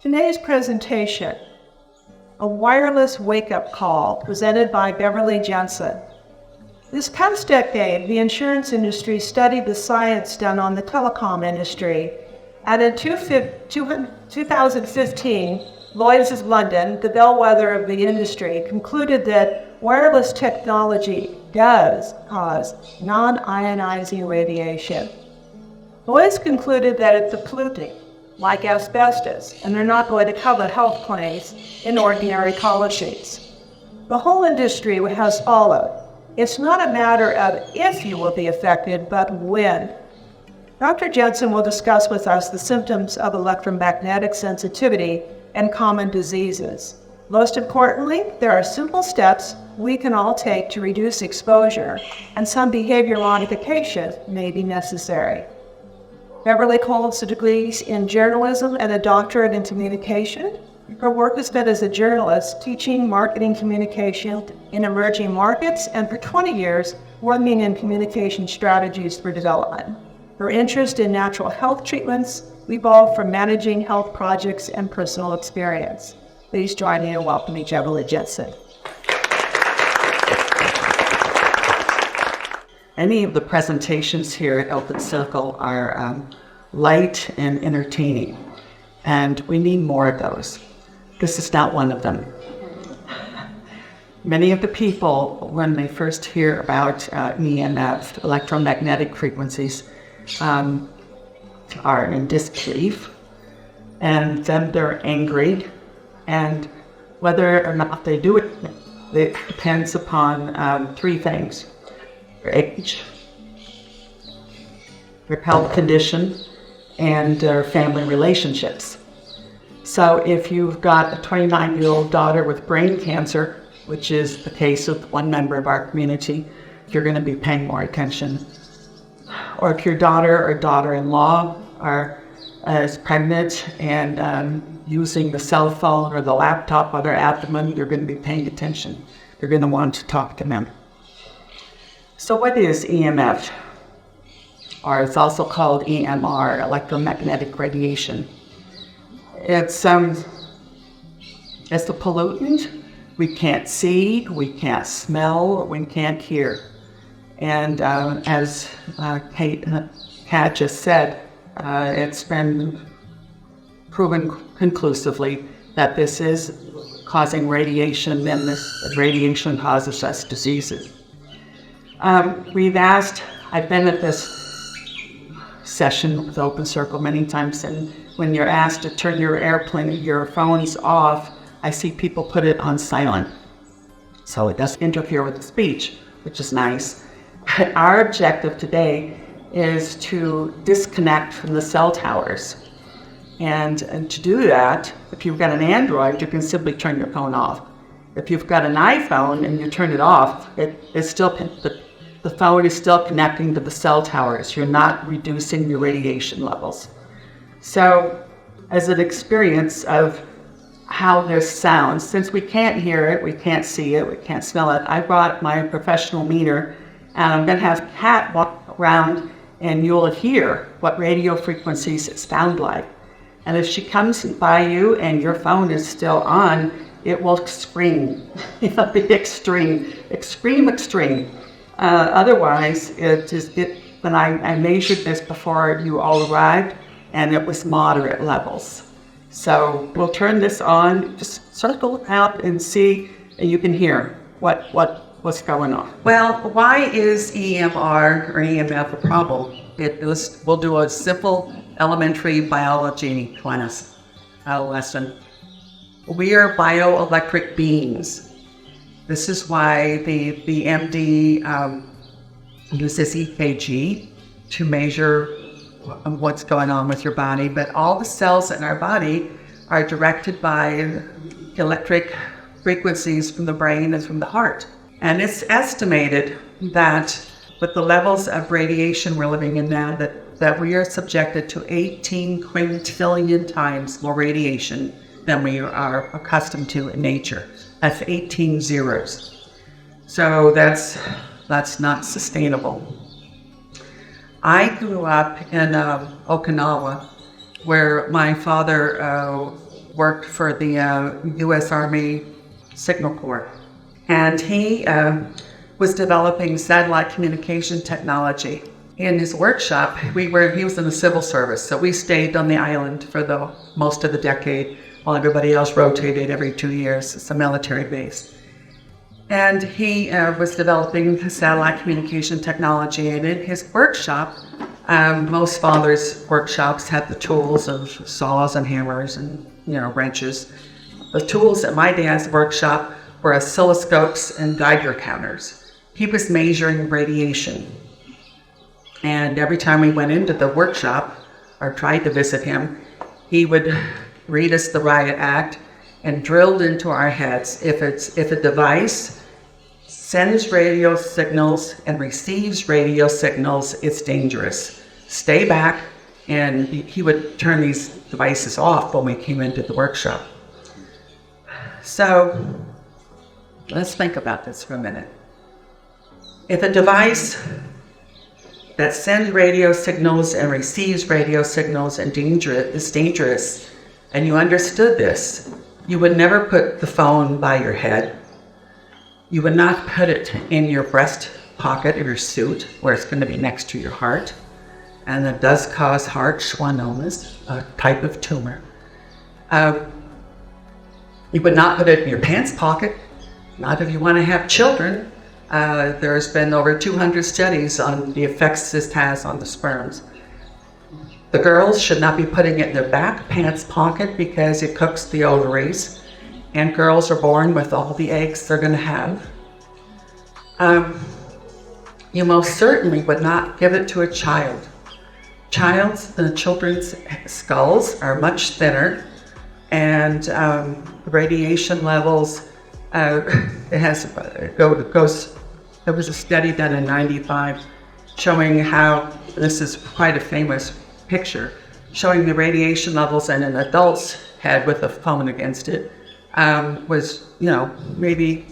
Today's presentation, a wireless wake-up call presented by Beverly Jensen. This past decade, the insurance industry studied the science done on the telecom industry, and in 2015, Lloyd's of London, the bellwether of the industry, concluded that wireless technology does cause non-ionizing radiation. Lloyd's concluded that it's a pollutant, like asbestos, and they're not going to cover health claims in ordinary call sheets. The whole industry has followed. It's not a matter of if you will be affected, but when. Dr. Jensen will discuss with us the symptoms of electromagnetic sensitivity and common diseases. Most importantly, there are simple steps we can all take to reduce exposure, and some behavior modification may be necessary. Beverly holds degrees in journalism and a doctorate in communication. Her work has been as a journalist, teaching marketing communication in emerging markets, and for 20 years, working in communication strategies for development. Her interest in natural health treatments evolved from managing health projects and personal experience. Please join me in welcoming Beverly Jensen. Any of the presentations here at Open Circle are light and entertaining, and we need more of those. This is not one of them. Many of the people, when they first hear about EMF, electromagnetic frequencies, are in disbelief, and then they're angry, and whether or not they do it, it depends upon three things: their age, their health condition, and their family relationships. So if you've got a 29-year-old daughter with brain cancer, which is the case of one member of our community, you're going to be paying more attention. Or if your daughter or daughter-in-law is pregnant and using the cell phone or the laptop on their abdomen, you're going to be paying attention. You're going to want to talk to them. So what is EMF? Or it's also called EMR, electromagnetic radiation. It's a pollutant. We can't see, we can't smell, we can't hear. And as Kat just said, it's been proven conclusively that this is causing radiation, and this radiation causes us diseases. I've been at this session with Open Circle many times, and when you're asked to turn your phones off, I see people put it on silent. So it doesn't interfere with the speech, which is nice. But our objective today is to disconnect from the cell towers. And to do that, if you've got an Android, you can simply turn your phone off. If you've got an iPhone and you turn it off, the phone is still connecting to the cell towers. You're not reducing your radiation levels. So as an experience of how this sounds, since we can't hear it, we can't see it, we can't smell it, I brought my professional meter, and I'm going to have Kat walk around and you'll hear what radio frequencies sound like. And if she comes by you and your phone is still on, it will scream. It'll be extreme. Otherwise, when I measured this before you all arrived, and it was moderate levels. So we'll turn this on, just circle out and see, and you can hear what's going on. Well, why is EMR or EMF a problem? We'll do a simple elementary biology class lesson. We are bioelectric beings. This is why the MD uses EKG to measure what's going on with your body, but all the cells in our body are directed by electric frequencies from the brain and from the heart. And it's estimated that with the levels of radiation we're living in now, that we are subjected to 18 quintillion times more radiation than we are accustomed to in nature. That's 18 zeros. So that's not sustainable. I grew up in Okinawa, where my father worked for the U.S. Army Signal Corps. And he was developing satellite communication technology. In his workshop, he was in the civil service, so we stayed on the island for most of the decade while everybody else rotated every 2 years. It's a military base. And he was developing satellite communication technology, and in his workshop, most fathers' workshops had the tools of saws and hammers and wrenches. The tools at my dad's workshop were oscilloscopes and Geiger counters. He was measuring radiation. And every time we went into the workshop or tried to visit him, he would read us the Riot Act and drilled into our heads, if a device sends radio signals and receives radio signals, it's dangerous. Stay back. And he would turn these devices off when we came into the workshop. So let's think about this for a minute. If a device that sends radio signals and receives radio signals and is dangerous, and you understood this, you would never put the phone by your head. You would not put it in your breast pocket of your suit where it's going to be next to your heart. And it does cause heart schwannomas, a type of tumor. You would not put it in your pants pocket, not if you want to have children. There's been over 200 studies on the effects this has on the sperms. The girls should not be putting it in their back pants pocket because it cooks the ovaries, and girls are born with all the eggs they're going to have. You most certainly would not give it to a child. Children's skulls are much thinner, and radiation levels. There was a study done in '95 showing how, this is quite a famous picture, showing the radiation levels in an adult's head with a phone against it was, maybe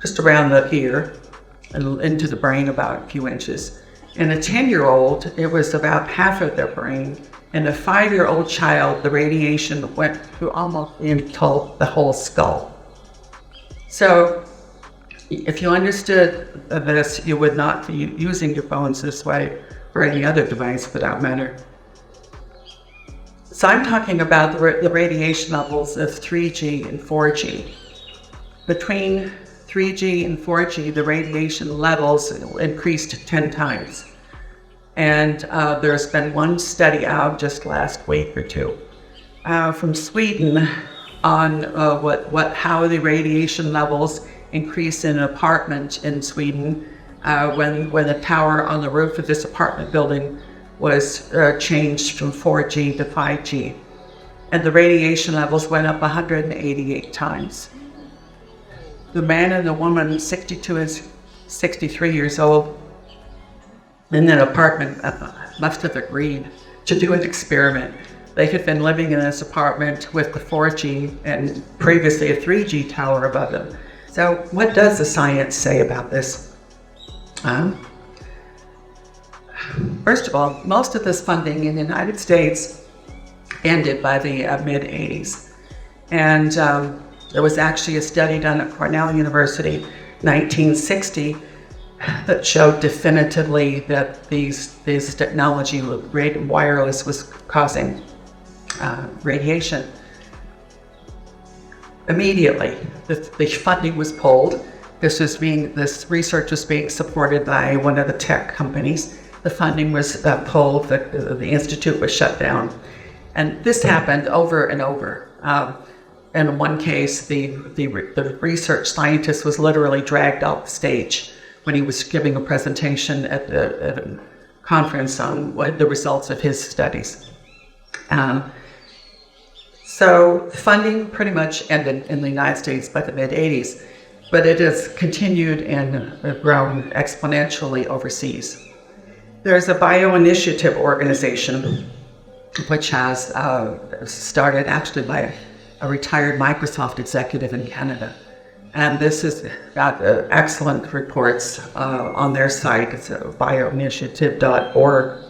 just around the ear and into the brain about a few inches. In a 10-year-old, it was about half of their brain. In a 5-year-old child, the radiation went through almost into the whole skull. So if you understood this, you would not be using your phones this way or any other device for that matter. So I'm talking about the radiation levels of 3G and 4G. Between 3G and 4G, the radiation levels increased 10 times. And there's been one study out just last week or two from Sweden on how the radiation levels increase in an apartment in Sweden when the tower on the roof of this apartment building was changed from 4G to 5G. And the radiation levels went up 188 times. The man and the woman, 62 and 63 years old, in that apartment must have agreed to do an experiment. They had been living in this apartment with the 4G and previously a 3G tower above them. So what does the science say about this? First of all, most of this funding in the United States ended by the mid-'80s. And there was actually a study done at Cornell University, 1960, that showed definitively that these technology, wireless, was causing radiation. Immediately, the funding was pulled. This research was being supported by one of the tech companies. The funding was pulled. The institute was shut down, and this happened over and over. In one case, the research scientist was literally dragged off the stage when he was giving a presentation at a conference on the results of his studies. So funding pretty much ended in the United States by the mid-'80s, but it has continued and grown exponentially overseas. There's a bioinitiative organization which has started actually by a retired Microsoft executive in Canada. And this has got excellent reports on their site. It's bioinitiative.org.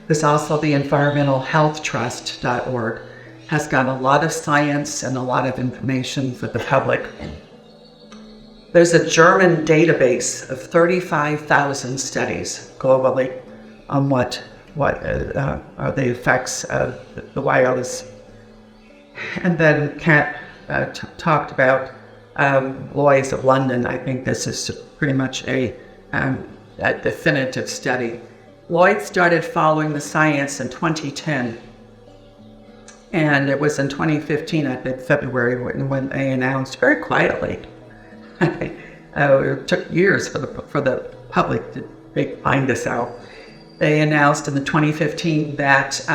There's also the environmentalhealthtrust.org. has got a lot of science and a lot of information for the public. There's a German database of 35,000 studies globally on what are the effects of the wireless. And then Kat talked about Lloyd's of London. I think this is pretty much a definitive study. Lloyd started following the science in 2010. And it was in 2015, I think February, when they announced very quietly. It took years for the public to find this out. They announced in the 2015 that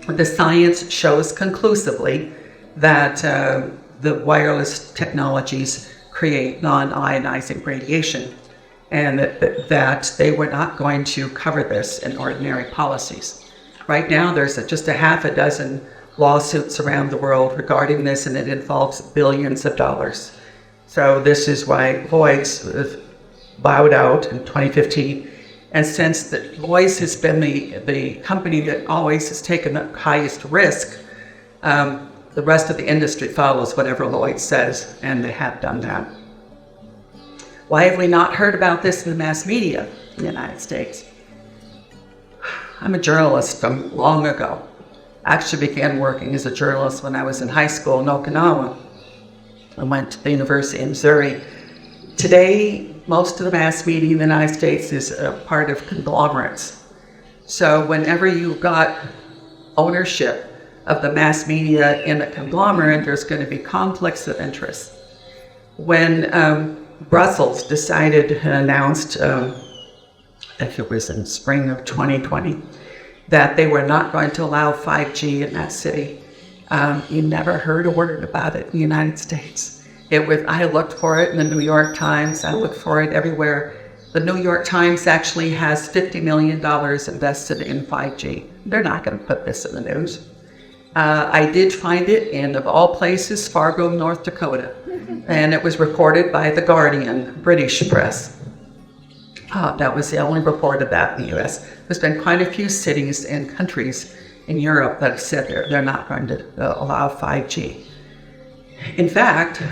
the science shows conclusively that the wireless technologies create non-ionizing radiation, and that they were not going to cover this in ordinary policies. Right now, there's just a half a dozen lawsuits around the world regarding this, and it involves billions of dollars. So this is why Lloyd's bowed out in 2015. And since that Lloyd's has been the company that always has taken the highest risk, the rest of the industry follows whatever Lloyd says, and they have done that. Why have we not heard about this in the mass media in the United States? I'm a journalist from long ago. I actually began working as a journalist when I was in high school in Okinawa. I went to the University of Missouri. Today, most of the mass media in the United States is a part of conglomerates. So whenever you got ownership of the mass media in a conglomerate, there's going to be conflicts of interest. When Brussels decided and announced, I think it was in spring of 2020, that they were not going to allow 5G in that city. You never heard a word about it in the United States. I looked for it in the New York Times. I looked for it everywhere. The New York Times actually has $50 million invested in 5G. They're not going to put this in the news. I did find it in, of all places, Fargo, North Dakota. And it was reported by The Guardian, British press. That was the only report of that in the U.S. There's been quite a few cities and countries in Europe that have said they're not going to allow 5G. In fact,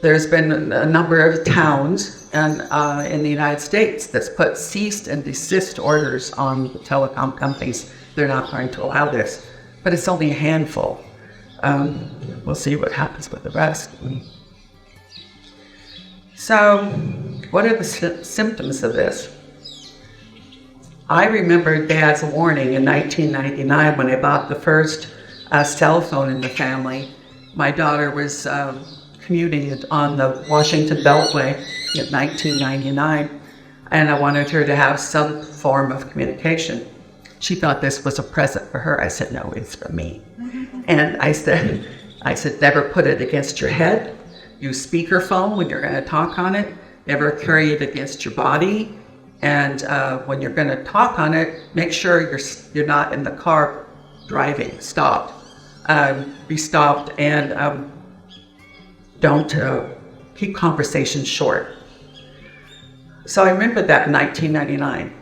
there's been a number of towns in the United States that's put cease and desist orders on the telecom companies. They're not going to allow this, but it's only a handful. We'll see what happens with the rest. So, what are the symptoms of this? I remember Dad's warning in 1999 when I bought the first cell phone in the family. My daughter was commuting on the Washington Beltway in 1999, and I wanted her to have some form of communication. She thought this was a present for her. I said, no, it's for me. And I said, never put it against your head. Use speakerphone when you're going to talk on it. Never carry it against your body. And when you're going to talk on it, make sure you're not in the car driving. Stopped. Be stopped, and don't keep conversations short. So I remember that in 1999.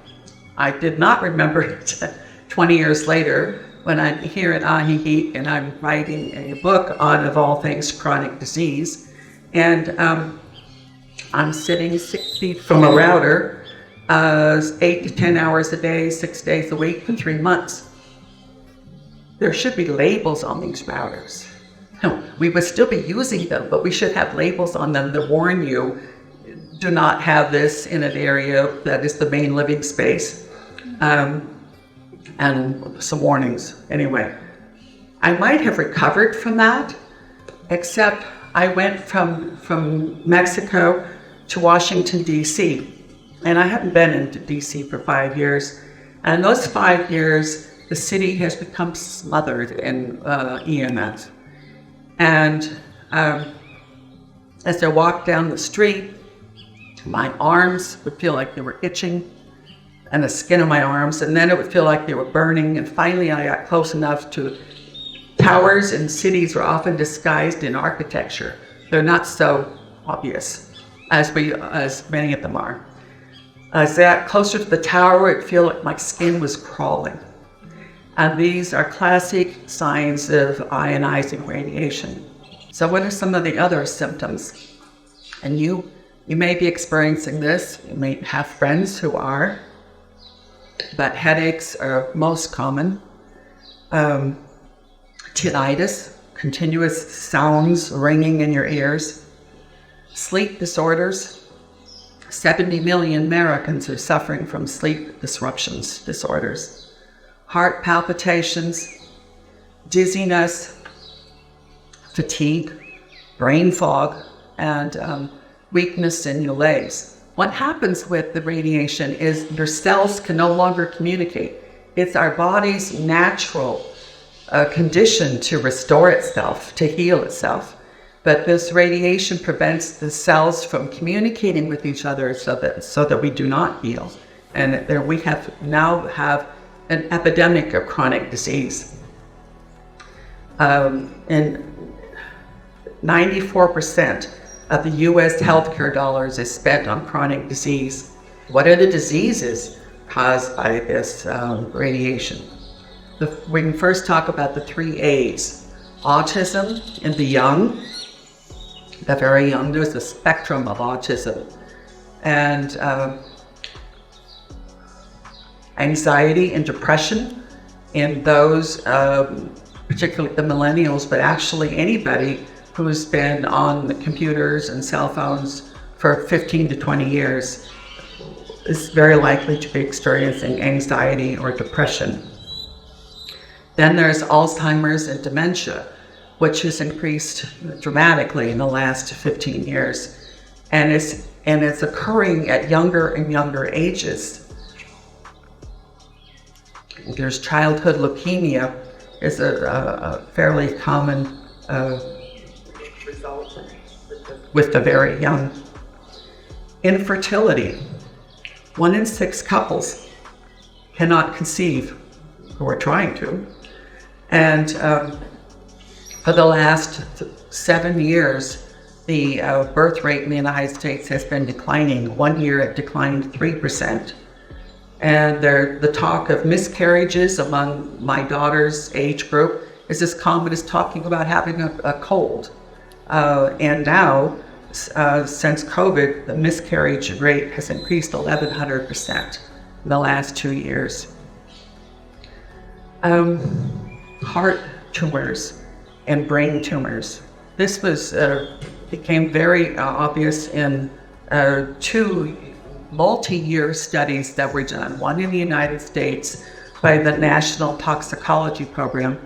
I did not remember it 20 years later when I'm here at Ahihit and I'm writing a book on, of all things, chronic disease. And I'm sitting 6 feet from a router, 8 to 10 hours a day, 6 days a week for 3 months. There should be labels on these routers. No, we would still be using them, but we should have labels on them that warn you, do not have this in an area that is the main living space. And some warnings. Anyway, I might have recovered from that, except I went from Mexico to Washington, D.C., and I haven't been into D.C. for 5 years. And those 5 years, the city has become smothered in EMF. And as I walked down the street, my arms would feel like they were itching, and the skin of my arms, and then it would feel like they were burning. And finally, I got close enough to towers, and cities are often disguised in architecture. They're not so obvious as many of them are. As I got closer to the tower, it felt like my skin was crawling. And these are classic signs of ionizing radiation. So what are some of the other symptoms? And you may be experiencing this. You may have friends who are, but headaches are most common. Tinnitus, continuous sounds ringing in your ears. Sleep disorders. 70 million Americans are suffering from sleep disorders. Heart palpitations, dizziness, fatigue, brain fog, and weakness in your legs. What happens with the radiation is your cells can no longer communicate. It's our body's natural condition to restore itself, to heal itself. But this radiation prevents the cells from communicating with each other so that we do not heal. And there we now have an epidemic of chronic disease. And 94% of the U.S. healthcare dollars is spent on chronic disease. What are the diseases caused by this radiation? We can first talk about the 3 A's. Autism in the young, the very young. There's a spectrum of autism. And anxiety and depression in those, particularly the millennials, but actually anybody who's been on the computers and cell phones for 15 to 20 years is very likely to be experiencing anxiety or depression. Then there's Alzheimer's and dementia, which has increased dramatically in the last 15 years. And it's occurring at younger and younger ages. There's childhood leukemia is a fairly common result with the very young. Infertility. 1 in 6 couples cannot conceive, who are trying to. And for the last 7 years, the birth rate in the United States has been declining. 1 year it declined 3%. And the talk of miscarriages among my daughter's age group is as common as talking about having a cold. And now, since COVID, the miscarriage rate has increased 1,100% in the last 2 years. Heart tumors and brain tumors. This became very obvious in 2 multi-year studies that were done. One in the United States by the National Toxicology Program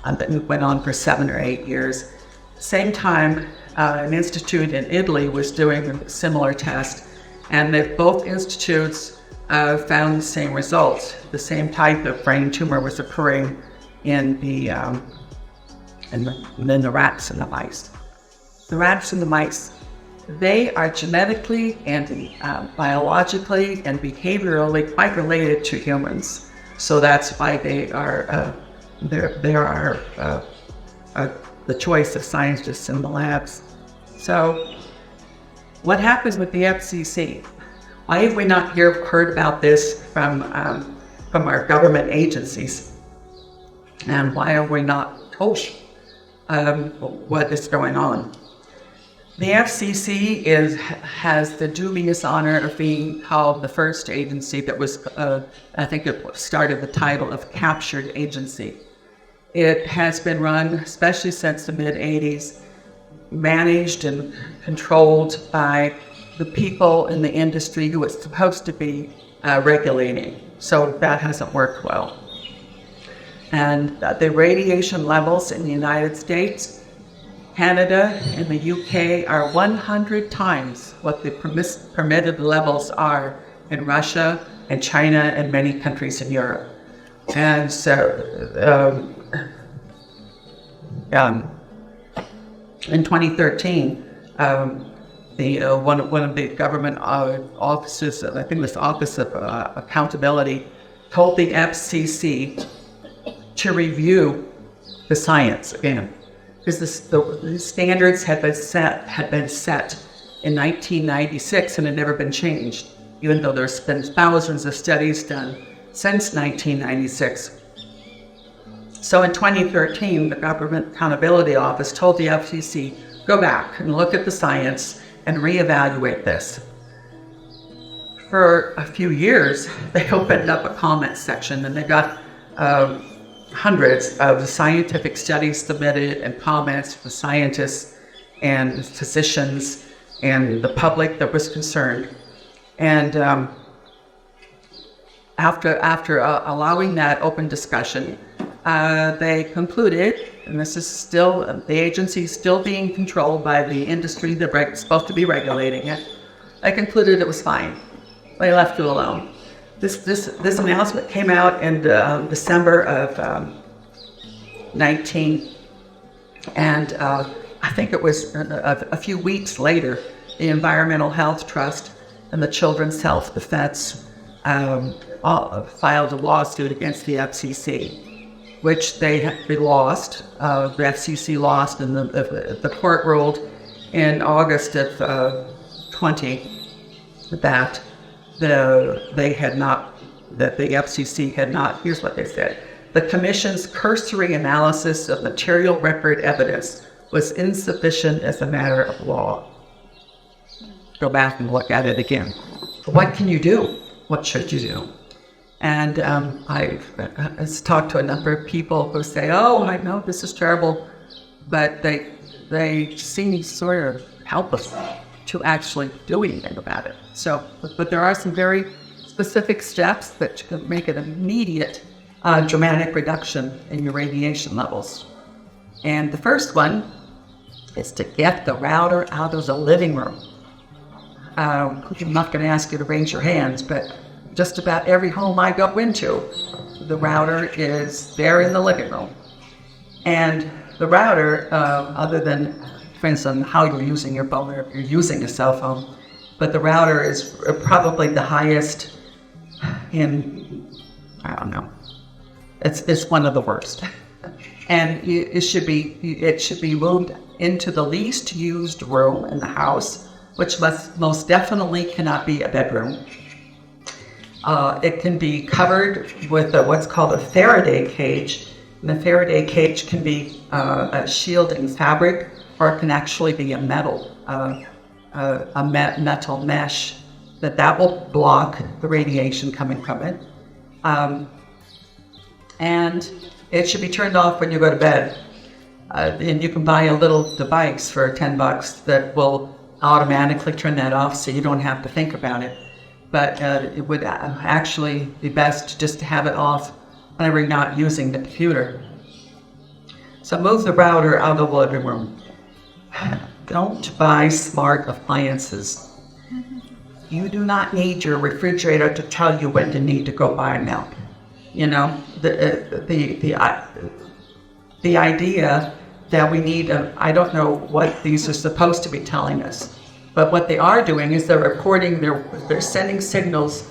that went on for 7 or 8 years. Same time, an institute in Italy was doing a similar test, and both institutes found the same results. The same type of brain tumor was occurring in the rats and the mice. The rats and the mice, they are genetically and biologically and behaviorally quite related to humans. So that's why they are the choice of scientists in the labs. So what happens with the FCC? Why have we not heard about this from our government agencies? And why are we not told what is going on? The FCC has the dubious honor of being called the first agency that was, I think it started the title of captured agency. It has been run, especially since the mid-'80s, managed and controlled by the people in the industry who it's supposed to be regulating. So that hasn't worked well. And the radiation levels in the United States, Canada, and the UK are 100 times what the permitted levels are in Russia and China and many countries in Europe. And so in 2013, one of the government offices, I think it was the Office of Accountability, told the FCC to review the science again, because the standards had been set in 1996 and had never been changed, even though there's been thousands of studies done since 1996. So in 2013, the Government Accountability Office told the FCC, go back and look at the science and reevaluate this. For a few years, they opened up a comment section and they got hundreds of scientific studies submitted and comments from scientists and physicians and the public that was concerned. And after allowing that open discussion, they concluded, and this is still, the agency is still being controlled by the industry that's supposed to be regulating it. They concluded it was fine. They left it alone. This announcement came out in December of 19, and I think it was a few weeks later, the Environmental Health Trust and the Children's Health Defense filed a lawsuit against the FCC, which they lost. The FCC lost, and the court ruled in August of 20 that the FCC had not, here's what they said, the Commission's cursory analysis of material record evidence was insufficient as a matter of law. Go back and look at it again. What can you do? What should you do? And I've talked to a number of people who say, oh, I know this is terrible, but they seem sort of helpless to actually do anything about it. So, but there are some very specific steps that can make an immediate dramatic reduction in your radiation levels. And the first one is to get the router out of the living room. I'm not going to ask you to raise your hands, but just about every home I go into, the router is there in the living room. And the router, other than depends on how you're using your phone or if you're using a cell phone, but the router is probably the highest in, I don't know, it's one of the worst. And it should be moved into the least used room in the house, which most definitely cannot be a bedroom. It can be covered with what's called a Faraday cage. And the Faraday cage can be a shielding fabric, or it can actually be a metal mesh that will block the radiation coming from it. And it should be turned off when you go to bed. And you can buy a little device for $10 that will automatically turn that off so you don't have to think about it. But it would actually be best just to have it off whenever you're not using the computer. So move the router out of the living room. Don't buy smart appliances. You do not need your refrigerator to tell you when you need to go buy milk. You know, the idea that we need I don't know what these are supposed to be telling us, but what they are doing is they're sending signals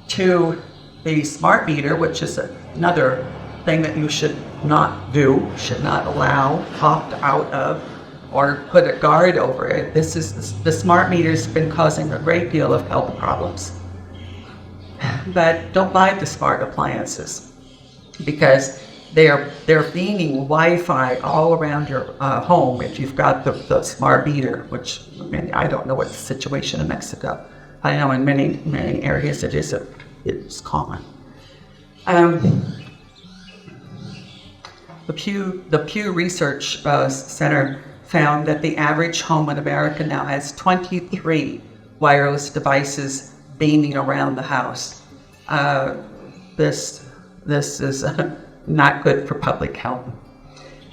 to the smart meter, which is another thing that you should not do, should not allow, opt out of, or put a guard over it. The smart meter's been causing a great deal of health problems. But don't buy the smart appliances, because they're beaming Wi-Fi all around your home if you've got the smart meter, which, I mean, I don't know what the situation in Mexico. I know in many areas it's common. The Pew Research Center found that the average home in America now has 23 wireless devices beaming around the house. This is not good for public health.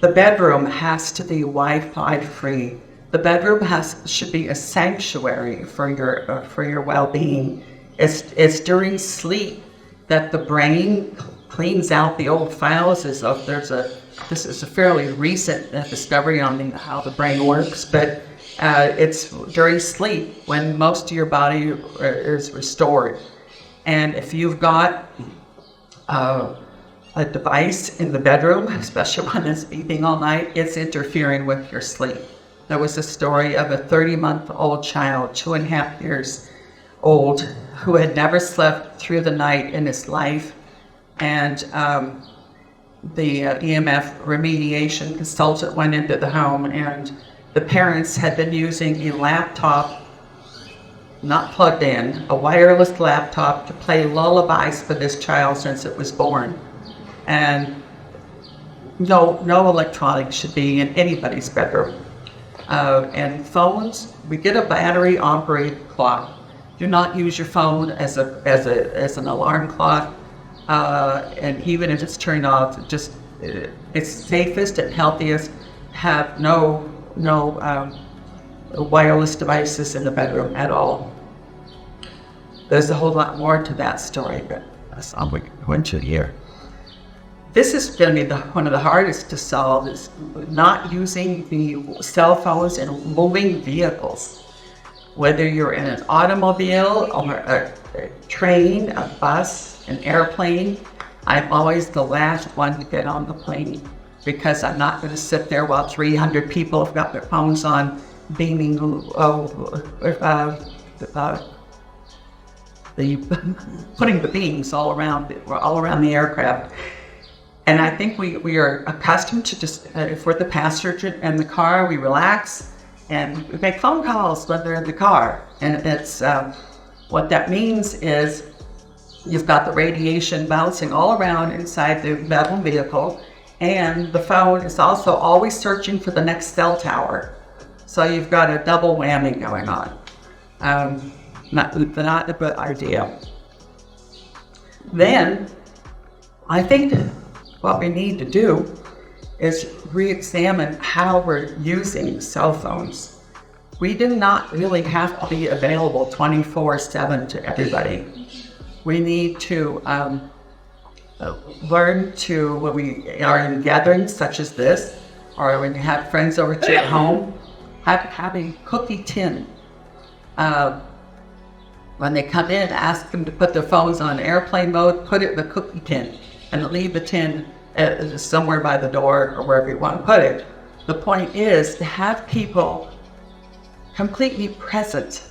The bedroom has to be Wi-Fi free. The bedroom should be a sanctuary for your well-being. It's during sleep that the brain cleans out the old files. This is a fairly recent discovery on how the brain works, but it's during sleep when most of your body is restored. And if you've got a device in the bedroom, especially when it's beeping all night, it's interfering with your sleep. There was a story of a 30-month-old child, 2.5 years old, who had never slept through the night in his life, and the EMF remediation consultant went into the home, and the parents had been using a laptop, not plugged in, a wireless laptop to play lullabies for this child since it was born. And no electronics should be in anybody's bedroom. And phones, we get a battery operated clock. Do not use your phone as an alarm clock. And even if it's turned off, just it's safest and healthiest. Have no wireless devices in the bedroom at all. There's a whole lot more to that story, but that's all we go into here. This is going to be one of the hardest to solve, is not using the cell phones in moving vehicles. Whether you're in an automobile or a train, a bus, an airplane, I'm always the last one to get on the plane, because I'm not going to sit there while 300 people have got their phones on, beaming, putting the beams all around the aircraft. And I think we are accustomed to just, if we're the passenger in the car, we relax and we make phone calls when they're in the car. And it's what that means is you've got the radiation bouncing all around inside the metal vehicle, and the phone is also always searching for the next cell tower. So you've got a double whammy going on. Not a good idea. Then, I think what we need to do is re-examine how we're using cell phones. We do not really have to be available 24/7 to everybody. We need to learn to, when we are in gatherings such as this, or when you have friends over to your home, have a cookie tin. When they come in, ask them to put their phones on airplane mode, put it in the cookie tin, and leave the tin somewhere by the door or wherever you want to put it. The point is to have people completely present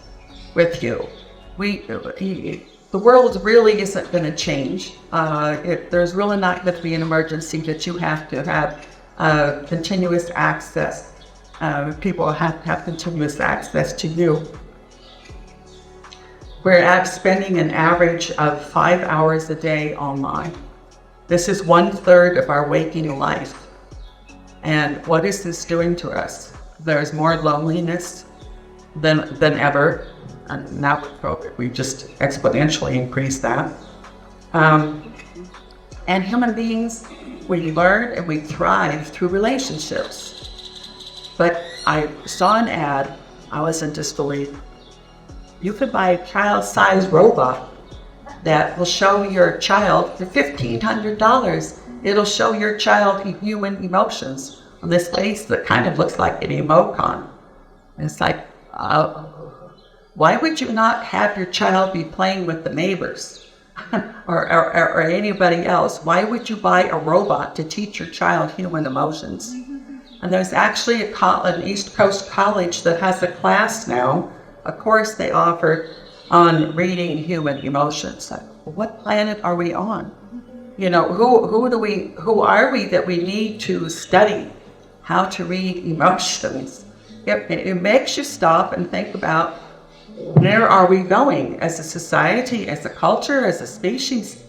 with you. The world really isn't going to change. There's really not going to be an emergency that you have to have continuous access. People have to have continuous access to you. We're spending an average of 5 hours a day online. This is 1/3 of our waking life. And what is this doing to us? There's more loneliness than ever. And now with COVID, we just exponentially increased that. And human beings, we learn and we thrive through relationships. But I saw an ad, I was in disbelief. You could buy a child-sized robot that will show your child for $1,500. It'll show your child human emotions on this face that kind of looks like an emoticon. And it's like, why would you not have your child be playing with the neighbors or anybody else? Why would you buy a robot to teach your child human emotions? And there's actually an East Coast college that has a class now, a course they offer on reading human emotions. Like, what planet are we on? You know, who are we that we need to study how to read emotions? It makes you stop and think about, where are we going as a society, as a culture, as a species?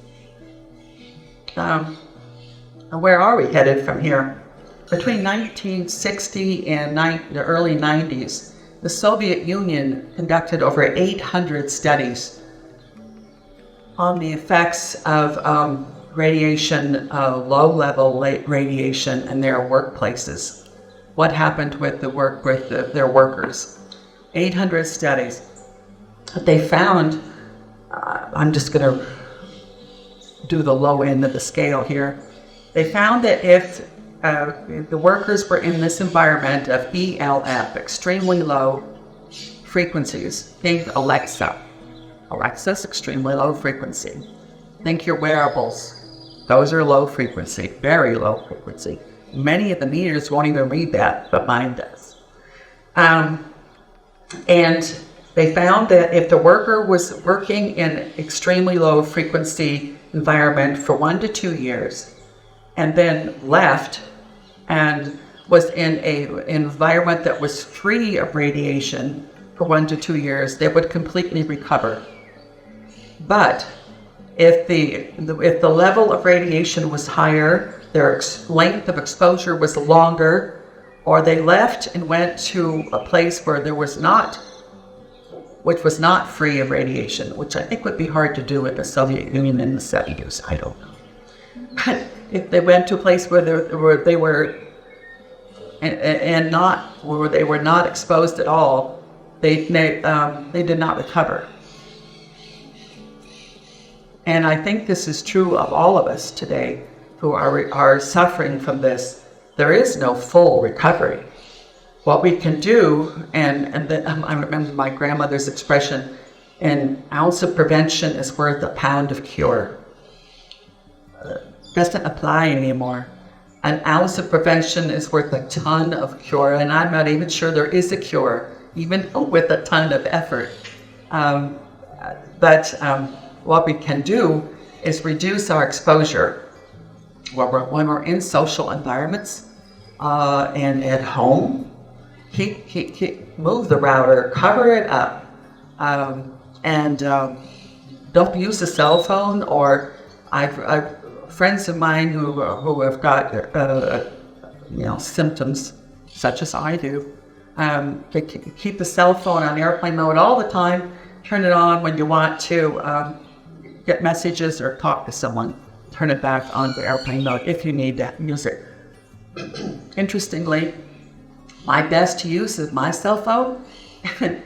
Where are we headed from here? Between 1960 and the early 90s, the Soviet Union conducted over 800 studies on the effects of radiation, low-level radiation in their workplaces. What happened with their workers? 800 studies. They found, I'm just going to do the low end of the scale here. They found that if the workers were in this environment of ELF, extremely low frequencies. Think Alexa. Alexa's extremely low frequency. Think your wearables. Those are low frequency, very low frequency. Many of the meters won't even read that, but mine does. And they found that if the worker was working in extremely low frequency environment for 1 to 2 years, and then left and was in an environment that was free of radiation for 1 to 2 years, they would completely recover. But if the level of radiation was higher, their length of exposure was longer, or they left and went to a place where which was not free of radiation, which I think would be hard to do in the Soviet Union in the 70s, I don't know. But if they went to a place where they were not exposed at all, they did not recover. And I think this is true of all of us today who are suffering from this. There is no full recovery. What we can do, and then I remember my grandmother's expression, an ounce of prevention is worth a pound of cure. Doesn't apply anymore. An ounce of prevention is worth a ton of cure, and I'm not even sure there is a cure, even with a ton of effort. But what we can do is reduce our exposure when we're in social environments and at home. Move the router, cover it up, and don't use a cell phone. Or I've friends of mine who have got symptoms such as I do. They keep the cell phone on airplane mode all the time. Turn it on when you want to get messages or talk to someone. Turn it back on to airplane mode if you need to use it. Interestingly, my best use of my cell phone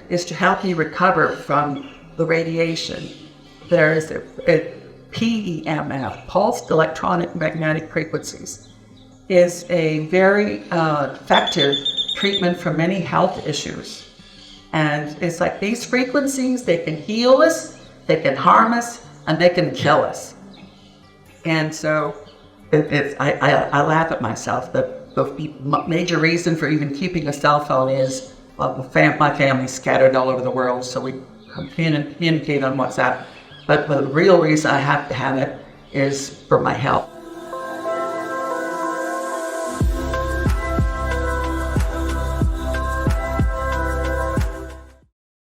is to help me recover from the radiation. There is a PEMF, pulsed electromagnetic frequencies, is a very effective treatment for many health issues. And it's like these frequencies, they can heal us, they can harm us, and they can kill us. And so I laugh at myself. The major reason for even keeping a cell phone is my family's scattered all over the world, so we communicate on WhatsApp. But the real reason I have to have it is for my health.